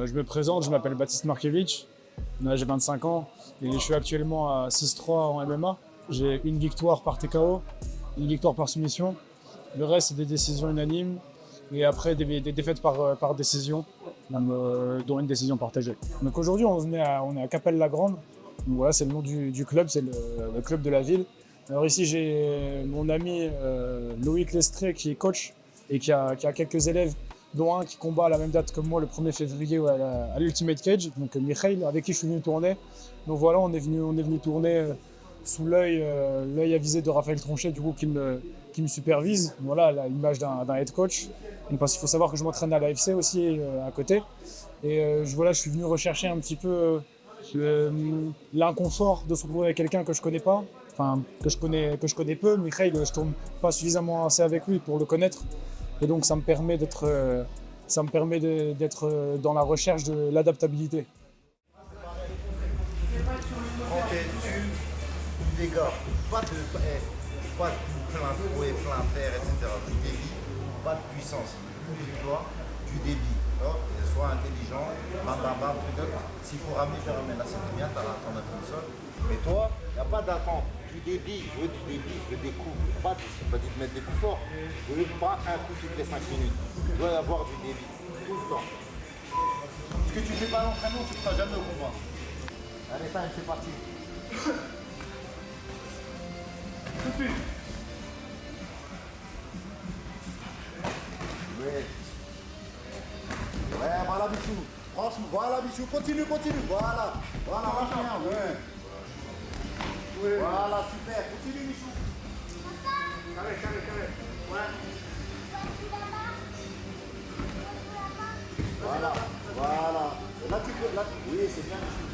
Je me présente, je m'appelle Baptiste Markiewicz, j'ai 25 ans et je suis actuellement à 6-3 en MMA. J'ai une victoire par TKO, une victoire par soumission. Le reste, c'est des décisions unanimes et après des défaites par décision, dont une décision partagée. Donc aujourd'hui, on est à Capelle-la-Grande. Donc voilà, c'est le nom du club, c'est le club de la ville. Alors ici, j'ai mon ami Loïc Lestré qui est coach et qui a quelques élèves, dont un qui combat à la même date que moi le 1er février à l'Ultimate Cage, donc Mikhail, avec qui je suis venu tourner. Donc voilà, on est venu tourner sous l'œil avisé de Raphaël Tronchet, du coup, qui me supervise. Voilà, l'image d'un head coach. Donc, parce qu'il faut savoir que je m'entraîne à l'AFC aussi à côté. Et voilà, je suis venu rechercher un petit peu l'inconfort de se retrouver avec quelqu'un que je connais pas, enfin que je connais peu. Mikhail, je tourne pas suffisamment assez avec lui pour le connaître. Et donc ça me permet d'être dans la recherche de l'adaptabilité. Ok, tu dégâts, pas de plein fouet, plein terre, etc. Tu dévis, pas de puissance. Toi, tu dévis. Sois intelligent, bam bam bam, s'il faut ramener, je ramène. Là, c'est bien, tu as ton sol. Mais toi, il n'y a pas d'attente. Tu dévis, je veux du débit, je veux des coups. Pas de te mettre des coups forts. Je veux pas un coup toutes les 5 minutes. Il doit y avoir du débit, tout le temps. Ce que tu fais pas à l'entraînement, tu ne feras jamais au combat. Allez, time, c'est parti. Tout de suite. Ouais. Ouais, voilà Bichou. Franchement, voilà Bichou. Continue. Voilà. Voilà, lâche rien. Ouais. Voilà, super. Continue Bichou. Carré. Ouais. Voilà. Là, tu peux. Là, oui, c'est bien Bichou.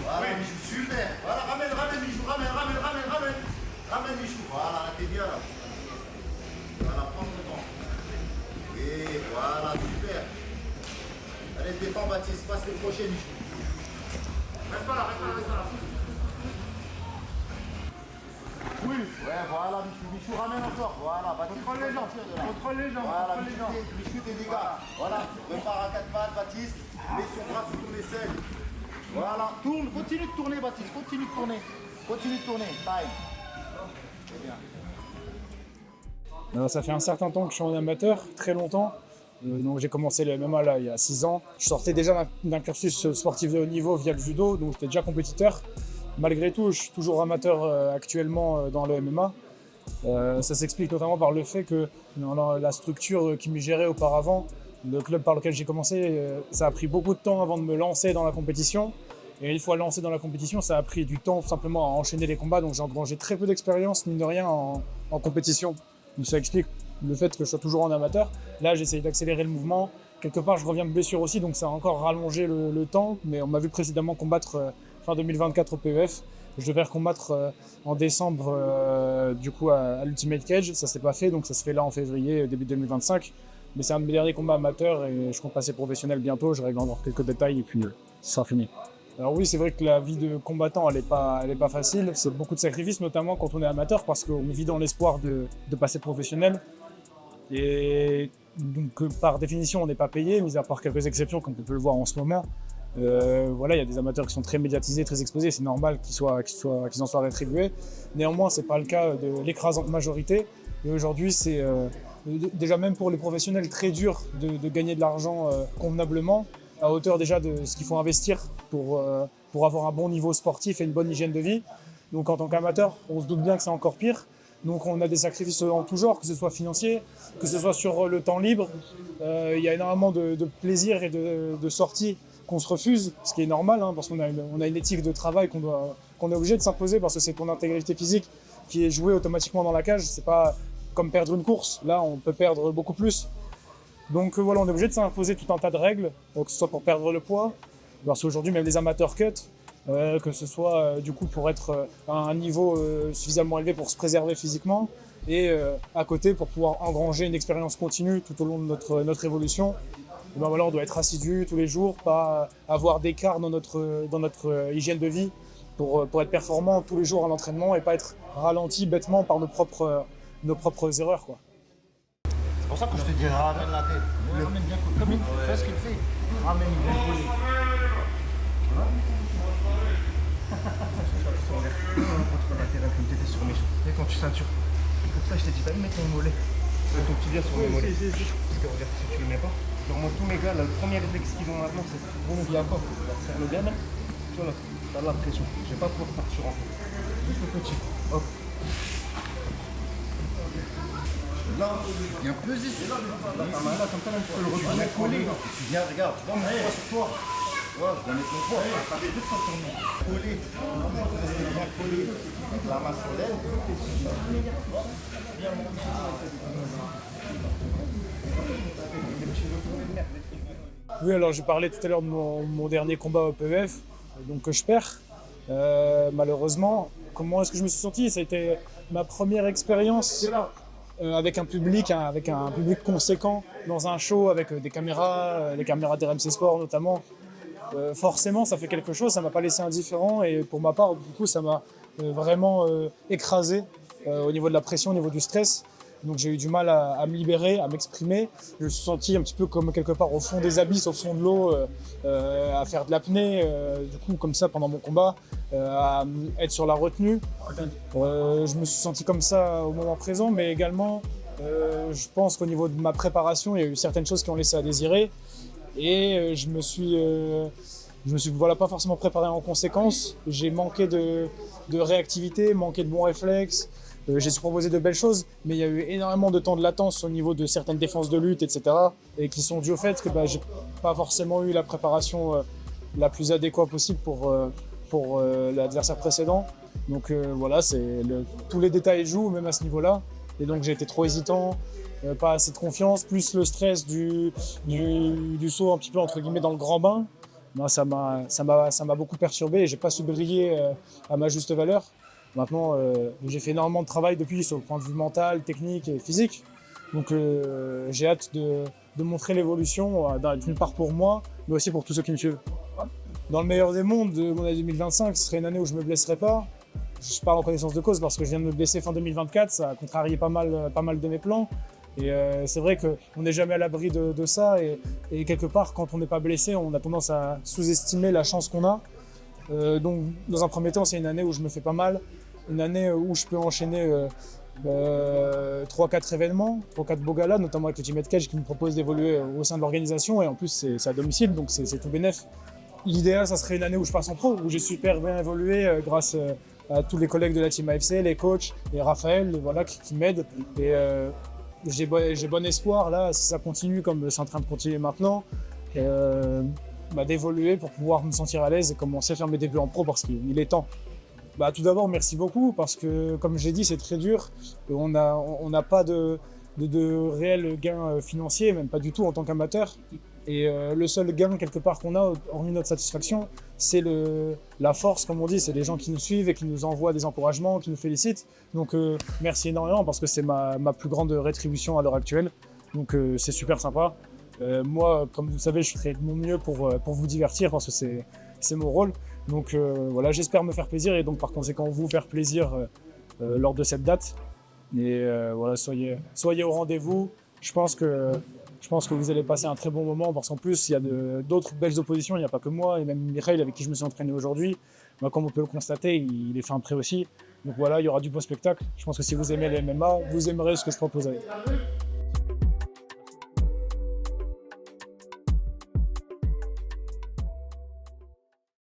Voilà, Michou, super. Voilà, ramène, Michou, ramène. Ramène, Michou. Voilà, là, t'es bien, là. Voilà, prends ton temps. Et voilà, super. Allez, défends, Baptiste. Passe le crochet, Michou. Reste pas là. Oui. Ouais, voilà, Michou, ramène encore. Voilà, Baptiste. Contrôle les jambes. Voilà, Michou, tes dégâts. Voilà, repars à 4 pattes, Baptiste. Mets son bras sous ton aisselle. Voilà, tourne, continue de tourner Baptiste, continue de tourner, time. C'est bien. Ça fait un certain temps que je suis en amateur, très longtemps. Donc j'ai commencé le MMA là, il y a 6 ans. Je sortais déjà d'un cursus sportif de haut niveau via le judo, donc j'étais déjà compétiteur. Malgré tout, je suis toujours amateur actuellement dans le MMA. Ça s'explique notamment par le fait que dans la structure qui me gérait auparavant, le club par lequel j'ai commencé, ça a pris beaucoup de temps avant de me lancer dans la compétition. Et une fois lancé dans la compétition, ça a pris du temps tout simplement à enchaîner les combats. Donc j'ai engrangé très peu d'expérience, mine de rien, en compétition. Donc ça explique le fait que je sois toujours en amateur. Là, j'essaye d'accélérer le mouvement. Quelque part, je reviens de blessure aussi, donc ça a encore rallongé le temps. Mais on m'a vu précédemment combattre fin 2024 au PEF. Je devais recombattre en décembre du coup à l'Ultimate Cage. Ça s'est pas fait, donc ça se fait là en février, début 2025. Mais c'est un de mes derniers combats amateurs et je compte passer professionnel bientôt. Je règle encore quelques détails et puis ça sera fini. Alors oui, c'est vrai que la vie de combattant, elle est pas facile. C'est beaucoup de sacrifices, notamment quand on est amateur, parce qu'on vit dans l'espoir de passer professionnel. Et donc, par définition, on n'est pas payé, mis à part quelques exceptions, comme on peut le voir en ce moment. Voilà, il y a des amateurs qui sont très médiatisés, très exposés. C'est normal qu'ils en soient rétribués. Néanmoins, c'est pas le cas de l'écrasante majorité. Et aujourd'hui, c'est déjà même pour les professionnels très dur de gagner de l'argent convenablement, à hauteur déjà de ce qu'il faut investir pour avoir un bon niveau sportif et une bonne hygiène de vie. Donc en tant qu'amateur, on se doute bien que c'est encore pire. Donc on a des sacrifices en tout genre, que ce soit financier, que ce soit sur le temps libre. Il y a énormément de plaisir et de sorties qu'on se refuse, ce qui est normal, hein, parce qu'on a une éthique de travail qu'on est obligé de s'imposer, parce que c'est ton intégrité physique qui est jouée automatiquement dans la cage. C'est pas comme perdre une course, là on peut perdre beaucoup plus. Donc voilà, on est obligé de s'imposer tout un tas de règles, que ce soit pour perdre le poids, parce qu'aujourd'hui même les amateurs cut, que ce soit du coup pour être à un niveau suffisamment élevé pour se préserver physiquement, et à côté pour pouvoir engranger une expérience continue tout au long de notre évolution. Et ben voilà, on doit être assidu tous les jours, pas avoir d'écart dans notre hygiène de vie pour être performant tous les jours à l'entraînement et pas être ralenti bêtement par nos propres erreurs, quoi. C'est pour ça que je te dis ramène la tête. Ramène bien comme il fait ce qu'il fait. Ramène bien collé. Contre la terre comme tu étais sur mes choses. Et quand tu ceintures. Comme ça je t'ai dit pas mets ton mollet. Ton petit bien sur mes mollets. Parce que regarde si tu le mets pas. Genre moi tous mes gars, là, le premier réflexe qu'ils ont maintenant c'est bon il y a encore. C'est le gars là. Tu vois là, t'as de la pression. Je vais pas pouvoir partir en fait. Juste le petit. Hop. Là, il y a un pesé. Là, comme ça, là, tu peux le retourner collé. Tu viens, regarde, tu vois mon poids sur toi. Tu vois, je dois mettre mon poids. Ça fait 2 fois sur moi. Collé. Bien collé. La masse sur l'aile. Oui, alors j'ai parlé tout à l'heure de mon dernier combat au PEF, donc que je perds. Malheureusement, comment est-ce que je me suis senti? Ça a été ma première expérience avec un public conséquent dans un show avec des caméras d'RMC Sport notamment. Forcément, ça fait quelque chose, ça m'a pas laissé indifférent et pour ma part, du coup, ça m'a vraiment écrasé au niveau de la pression, au niveau du stress. Donc j'ai eu du mal à me libérer, à m'exprimer. Je me suis senti un petit peu comme quelque part au fond des abysses, au fond de l'eau, à faire de l'apnée, du coup comme ça pendant mon combat, à être sur la retenue. Je me suis senti comme ça au moment présent, mais également je pense qu'au niveau de ma préparation, il y a eu certaines choses qui ont laissé à désirer. Et je me suis voilà, pas forcément préparé en conséquence. J'ai manqué de réactivité, manqué de bons réflexes. J'ai su proposer de belles choses, mais il y a eu énormément de temps de latence au niveau de certaines défenses de lutte, etc. Et qui sont dues au fait que j'ai pas forcément eu la préparation la plus adéquate possible pour l'adversaire précédent. Donc voilà, tous les détails jouent, même à ce niveau-là. Et donc j'ai été trop hésitant, pas assez de confiance, plus le stress du saut un petit peu entre guillemets dans le grand bain. Ben, ça m'a beaucoup perturbé et j'ai pas su briller à ma juste valeur. Maintenant, j'ai fait énormément de travail depuis sur le point de vue mental, technique et physique. Donc j'ai hâte de montrer l'évolution, d'une part pour moi, mais aussi pour tous ceux qui me suivent. Dans le meilleur des mondes, mon année 2025, ce serait une année où je ne me blesserai pas. Je parle en connaissance de cause parce que je viens de me blesser fin 2024, ça a contrarié pas mal de mes plans. Et c'est vrai qu'on n'est jamais à l'abri de ça. Et quelque part, quand on n'est pas blessé, on a tendance à sous-estimer la chance qu'on a. Donc, dans un premier temps, c'est une année où je me fais pas mal. Une année où je peux enchaîner 3-4 événements, 3-4 beaux galas, notamment avec le Team Cage qui me propose d'évoluer au sein de l'organisation. Et en plus, c'est à domicile, donc c'est tout bénef. L'idéal, ça serait une année où je passe en pro, où j'ai super bien évolué grâce à tous les collègues de la Team AFC, les coachs et Raphaël, voilà, qui m'aident. Et j'ai bon espoir, là, si ça continue comme c'est en train de continuer maintenant, d'évoluer pour pouvoir me sentir à l'aise et commencer à faire mes débuts en pro parce qu'il est temps. Tout d'abord, merci beaucoup parce que, comme j'ai dit, c'est très dur. On n'a pas de réel gain financier, même pas du tout en tant qu'amateur. Et le seul gain quelque part qu'on a, hormis notre satisfaction, c'est la force, comme on dit. C'est les gens qui nous suivent et qui nous envoient des encouragements, qui nous félicitent. Donc merci énormément parce que c'est ma plus grande rétribution à l'heure actuelle. Donc c'est super sympa. Moi, comme vous le savez, je ferai de mon mieux pour vous divertir parce que c'est mon rôle. Donc voilà, j'espère me faire plaisir et donc par conséquent vous faire plaisir lors de cette date. Et voilà, soyez au rendez-vous. Je pense que vous allez passer un très bon moment parce qu'en plus il y a d'autres belles oppositions, il n'y a pas que moi et même Mireille avec qui je me suis entraîné aujourd'hui. Comme on peut le constater, il est fin prêt aussi. Donc voilà, il y aura du beau spectacle. Je pense que si vous aimez les MMA, vous aimerez ce que je proposerai.